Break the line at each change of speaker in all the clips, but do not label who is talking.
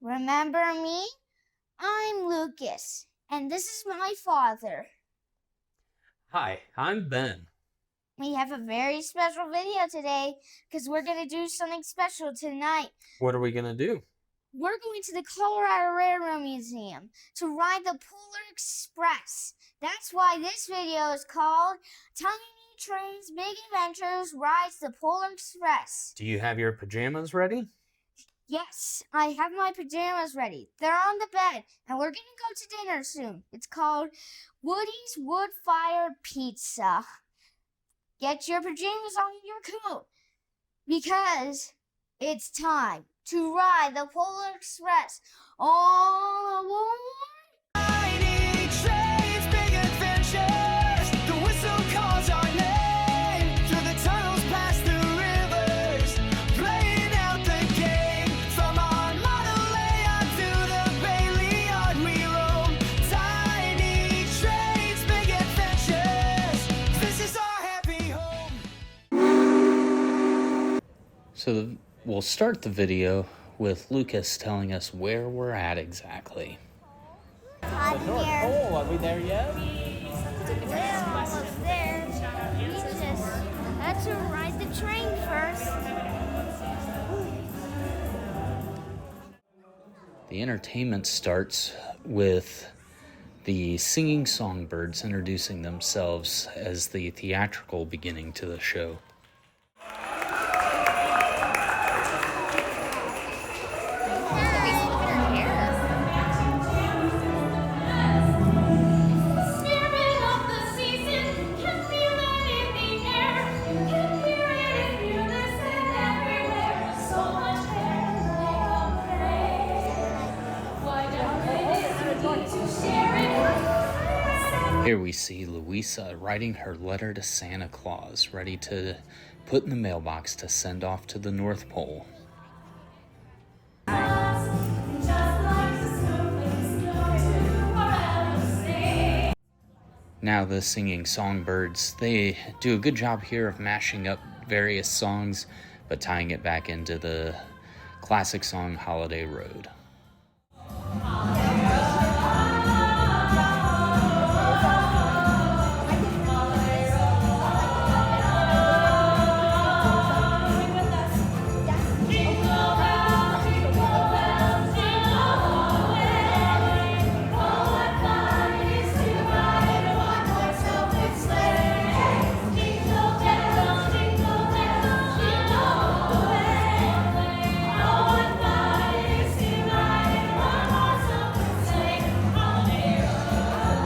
Remember me? I'm Lucas, and this is my father.
Hi, I'm Ben.
We have a very special video today because we're going to do something special tonight.
What are we going to do?
We're going to the Colorado Railroad Museum to ride the Polar Express. That's why this video is called Tiny Trains Big Adventures Rides the Polar Express.
Do you have your pajamas ready?
Yes, I have my pajamas ready. They're on the bed, and we're going to go to dinner soon. It's called Woody's Wood-Fired Pizza. Get your pajamas on your coat, because it's time to ride the Polar Express. All aboard!
Tiny trains, big adventures. The whistle calls our name. Through the tunnels, past the rivers, playing out the game. From our Model A to the Bailey Yard we roam. Tiny trains, big adventures. This is our happy home.
So we'll start the video with Lucas telling us where we're at exactly.
The North
Pole, are we there yet?
We're almost there. We just had to ride the train first.
The entertainment starts with the singing songbirds introducing themselves as the theatrical beginning to the show. Here we see Louisa writing her letter to Santa Claus, ready to put in the mailbox to send off to the North Pole. Now the singing songbirds, they do a good job here of mashing up various songs, but tying it back into the classic song Holiday Road.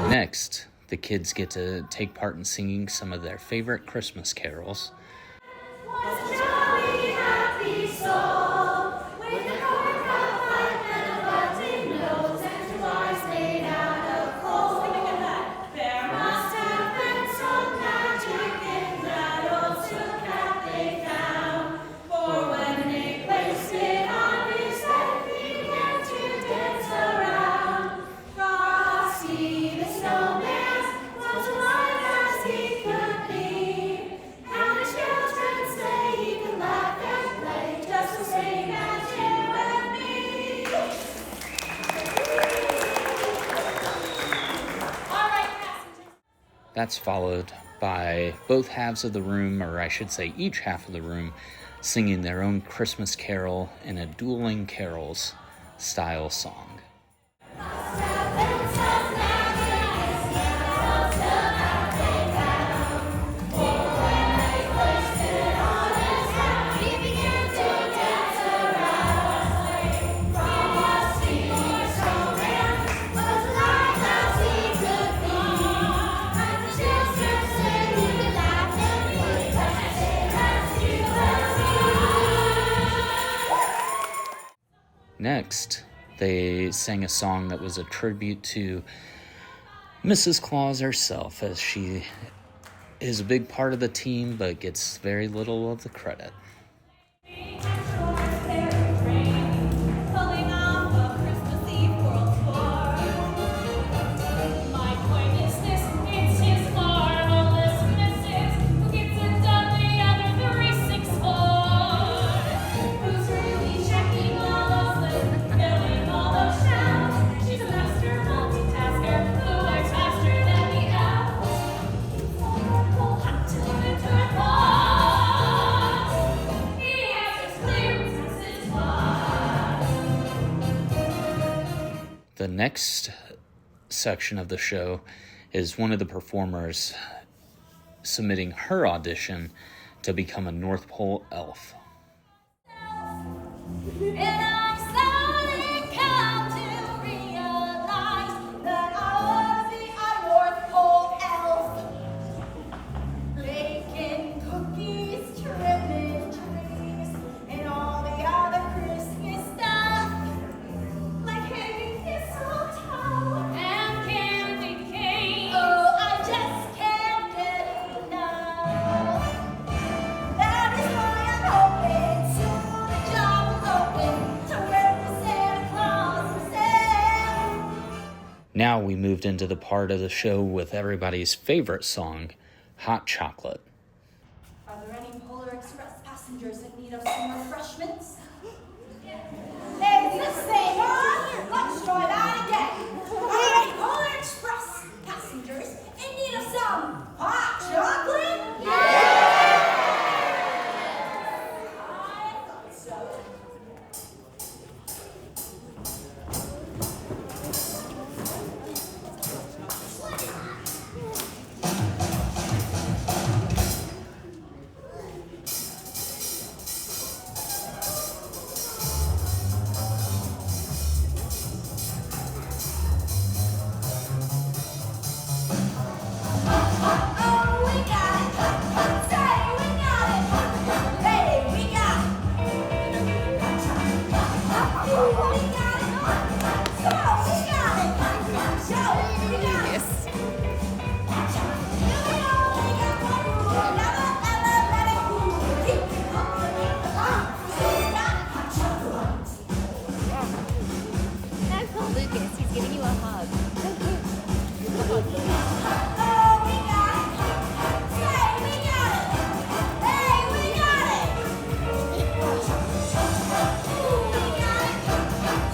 Next, the kids get to take part in singing some of their favorite Christmas carols. That's followed by both halves of the room, or I should say each half of the room, singing their own Christmas carol in a dueling carols style song. Next, they sang a song that was a tribute to Mrs. Claus herself, as she is a big part of the team but gets very little of the credit. The next section of the show is one of the performers submitting her audition to become a North Pole elf.
And I slowly come to realize that I ought to be a North Pole elf. Baking cookies, trimming trees, and all the other Christmas stuff. Like hanging mistletoe and candy canes. Oh, I just can't get enough. That is why I'm hoping soon the job will open to work for Santa Claus himself.
Now we moved into the part of the show with everybody's favorite song, Hot Chocolate.
Are there any Polar Express passengers in need of some refreshments? It's the same one. Let's try that again. Are there any Polar Express passengers in need of some hot chocolate? I thought so. Oh, we got it. Say we got it. Hey, we got it. We got it. So we got it. So we got it. We only got one rule. Never, ever let it cool. Keep it hot. So we got hot chocolate.
That's called Lucas. He's giving you a hug.
Oh, we got it. Say we got it. Hey, we got it. We got it.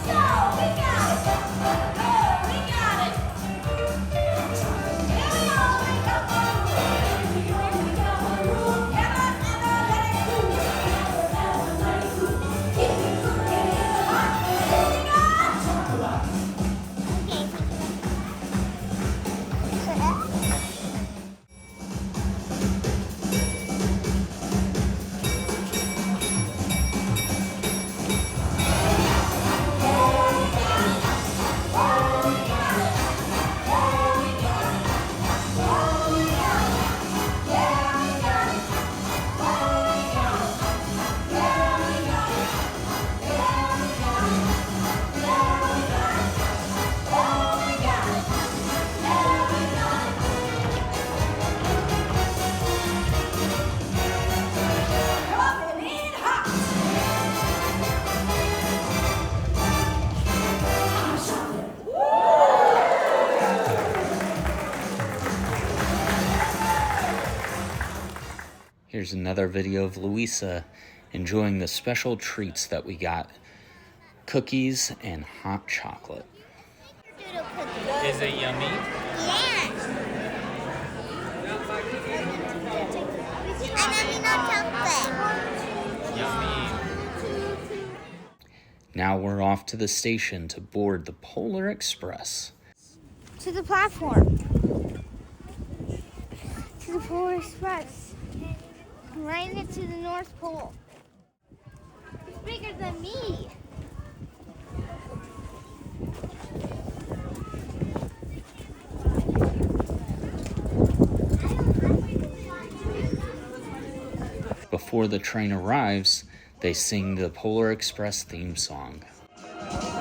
So we got it. Oh, we got it. Yeah, we only got one rule. We only got one rule. Never, ever let it cool. Never, ever let it cool. Keep it cooking in the hot. So we got chocolate. Coming in hot. Hot chocolate.
Here's another video of Louisa enjoying the special treats that we got, cookies and hot chocolate.
Is it yummy? Yummy.
Now we're off to the station to board the Polar Express.
To the platform. To the Polar Express. Right into the North Pole. It's bigger than me.
Before the train arrives, they sing the Polar Express theme song.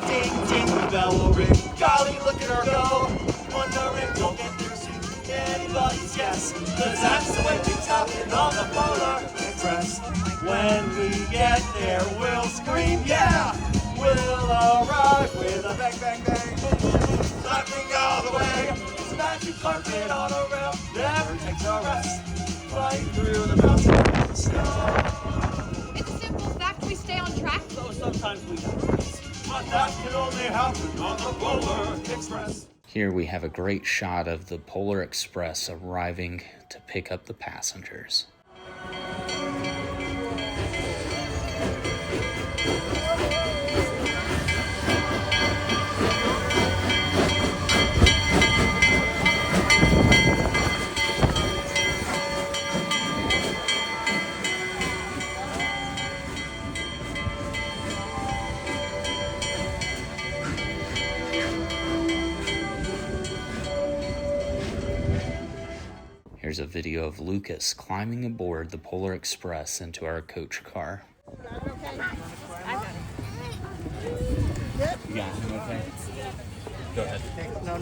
Ding, ding, the bell will ring. Golly, look at her go. Wondering, don't get there soon. Anybody's guess. 'Cause that's the way things happen on the Polar Express. When we get there, we'll scream, yeah! We'll arrive with a bang, bang, bang. Boom, boom, boom. Clapping all the way. It's a magic carpet on a rail. Never takes a rest. Flying through the mountains. Snow.
It's a simple fact we stay on track.
Though sometimes we don't. But that can only happen on the Polar Express.
Here we have a great shot of the Polar Express arriving to pick up the passengers. here's a video of Lucas climbing aboard the Polar Express into our coach car.
You got him, okay? Go ahead.
No.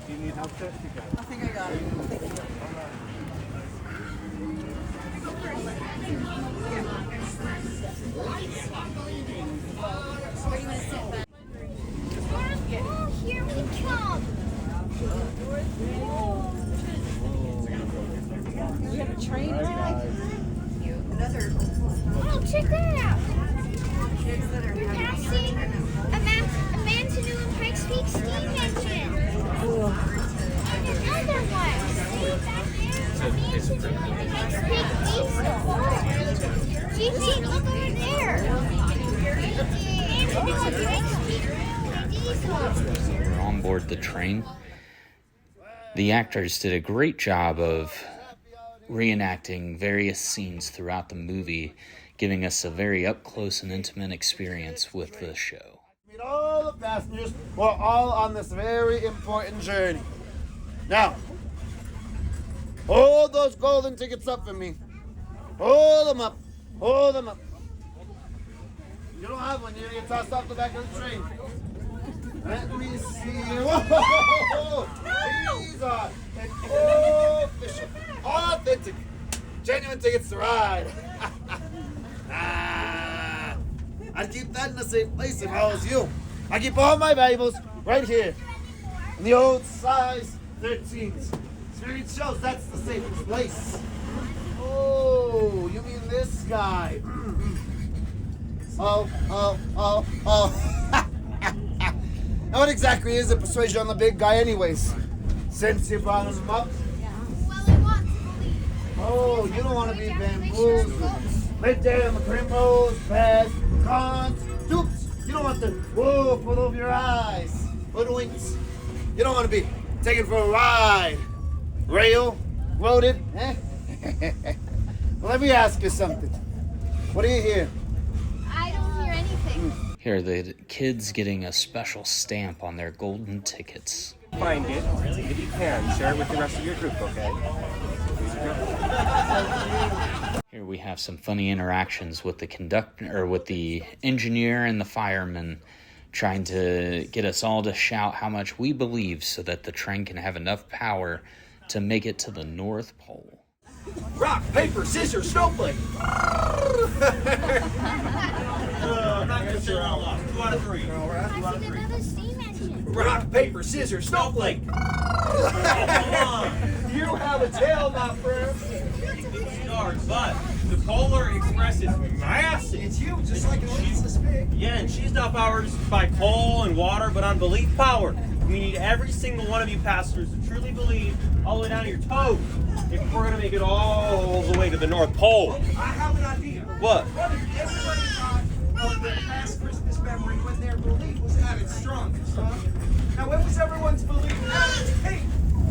Do you need help, Chris? You got it.
I think I got it.
Oh, here we come.
We have a train ride. Another.
Oh, check that out. We're passing a Mantanoo and Pikes Peak steam engine. And another one. See back there? A Mantanoo and Pikes Peak diesel. GP, look over there. Mantanoo and Pikes Peak diesel.
We're on board the train. The actors did a great job of reenacting various scenes throughout the movie, giving us a very up-close and intimate experience with the show.
Meet all the passengers. We're all on this very important journey. Now, hold those golden tickets up for me. Hold them up. Hold them up. You don't have one. You're going to get tossed off the back of the train. Let me see. Whoa! These are official, authentic, genuine tickets to ride. I'd keep that in the safe place if I was you. I keep all my valuables right here in the old size 13s. Spirit shows that's the safest place. Oh, you mean this guy? Oh. Now what exactly is the persuasion on the big guy anyways? Since you brought him up?
Well, he wants to believe.
Oh, you don't want to be bamboozled. Right there in the primrose, pass, cons, dupes. You don't want to, whoa, pull over your eyes. Hoodwinks. You don't want to be taken for a ride. Railroaded, eh? Well, let me ask you something. What do you hear?
I don't hear anything.
Here are the kids getting a special stamp on their golden tickets.
Find it, if you can, share it with the rest of your group, okay?
Here we have some funny interactions with the conductor, or with the engineer and the fireman, trying to get us all to shout how much we believe so that the train can have enough power to make it to the North Pole.
Rock, paper, scissors, snowflake. I'm not gonna say it out loud. 2 out of 3.
I see another steam engine.
Rock, paper, scissors, snowflake. Come on. You have a tail, my friend. But the Polar Express is massive. It's huge, just like she's this big. Yeah, and she's not powered by coal and water, but on belief powered. We need every single one of you passengers to truly believe, all the way down to your toes, if we're gonna make it all the way to the North Pole. I have an idea. What? What if everybody thought of their past Christmas memory when their belief was at its strongest? Now, when was everyone's belief at its peak?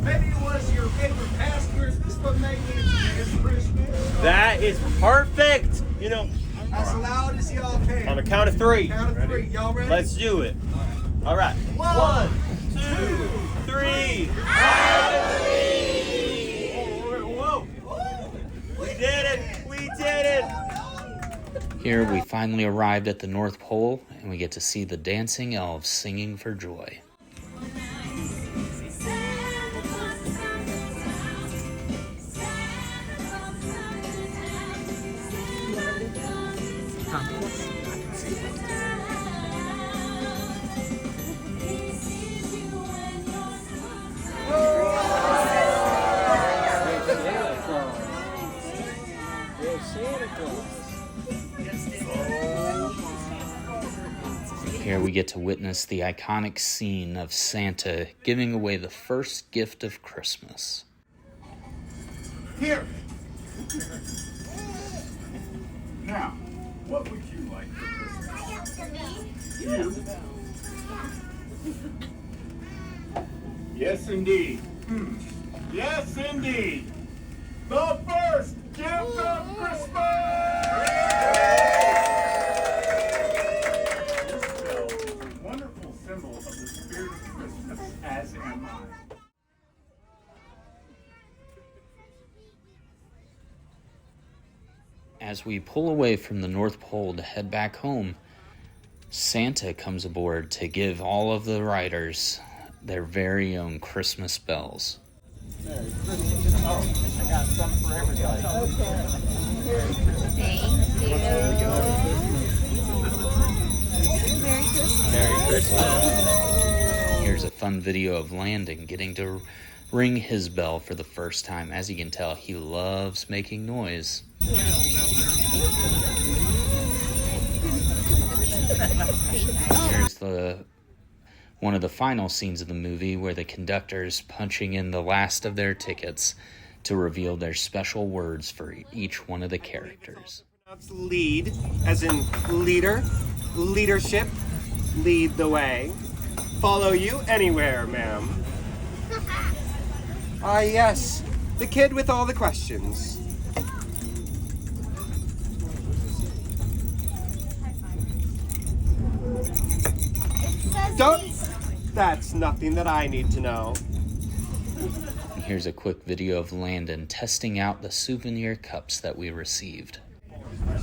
Maybe it was your favorite past Christmas, but maybe it's this Christmas. That is perfect. You know, as loud as y'all can. On the count of 3. Count of 3. Y'all ready? Let's do it. All right. 1, 2, 3. Whoa! We did it! We did it!
Here we finally arrived at the North Pole, and we get to see the dancing elves singing for joy. Here we get to witness the iconic scene of Santa giving away the first gift of Christmas.
Here. Now, what would you like for Christmas? Yes, indeed. Yes, indeed. The first gift of Christmas! This bell is a wonderful symbol of the spirit of Christmas, as am I.
As we pull away from the North Pole to head back home, Santa comes aboard to give all of the riders their very own Christmas bells.
I got some for everybody.
Thank you.
Merry Christmas. Here's a fun video of Landon getting to ring his bell for the first time. As you can tell, he loves making noise. Here's one of the final scenes of the movie where the conductor's punching in the last of their tickets to reveal their special words for each one of the characters.
Pronounce lead, as in leader, leadership, lead the way. Follow you anywhere, ma'am. Ah, yes, the kid with all the questions. Don't. That's nothing that I need to know.
And here's a quick video of Landon testing out the souvenir cups that we received.
I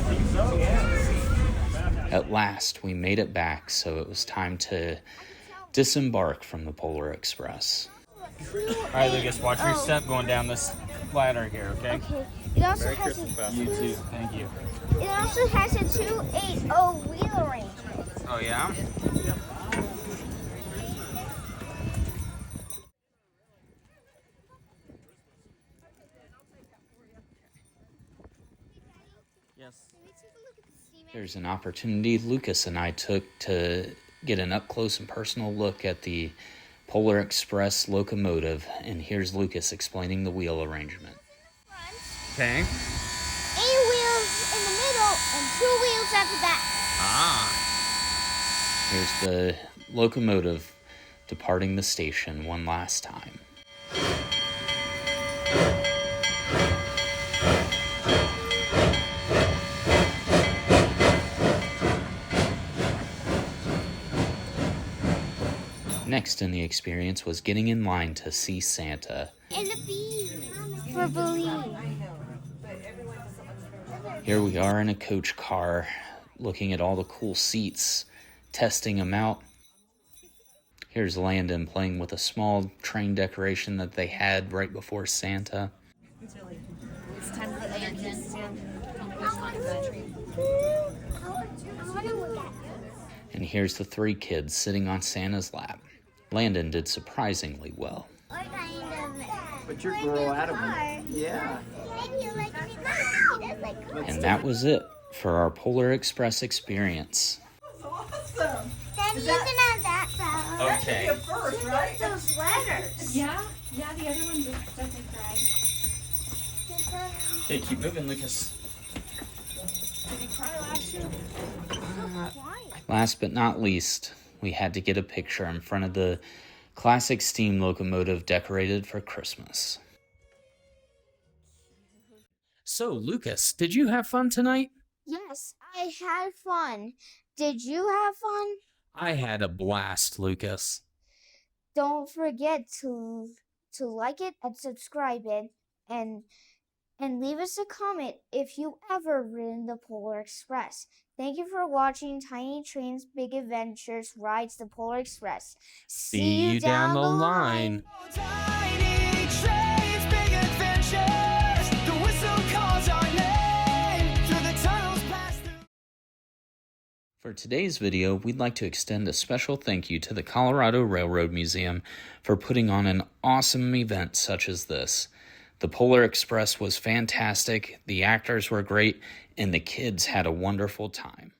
think so, yeah.
At last, we made it back, so it was time to disembark from the Polar Express.
All right, Lucas, watch your step going down this ladder here, okay?
Okay. It also has
You too. Thank you.
It also has a 280 wheel arrangement.
Oh, yeah? Yes.
There's an opportunity Lucas and I took to get an up-close and personal look at the Polar Express locomotive, and here's Lucas explaining the wheel arrangement.
Okay.
8 wheels in the middle and 2 wheels at the back.
Ah.
Here's the locomotive departing the station one last time. Next in the experience was getting in line to see Santa.
And the B for believe.
Here we are in a coach car, looking at all the cool seats, testing them out. Here's Landon playing with a small train decoration that they had right before Santa.
It's time for the engine.
And here's the 3 kids sitting on Santa's lap. Landon did surprisingly well.
But your girl out of him. Yeah.
And that was it for our Polar Express experience.
Awesome.
Then you can have that though.
Okay.
You first, right?
Those letters.
Yeah, the other one doesn't cry.
Okay, keep moving, Lucas.
Did he cry last year?
Last but not least, we had to get a picture in front of the classic steam locomotive decorated for Christmas. So, Lucas, did you have fun tonight?
Yes, I had fun. Did you have fun?
I had a blast, Lucas.
Don't forget to like it and subscribe it and leave us a comment if you ever ridden the Polar Express. Thank you for watching Tiny Trains Big Adventures Rides the Polar Express.
See you down the line.
Tiny trains, big adventures. The whistle calls our name through the tunnels past the...
For today's video, we'd like to extend a special thank you to the Colorado Railroad Museum for putting on an awesome event such as this. The Polar Express was fantastic, the actors were great, and the kids had a wonderful time.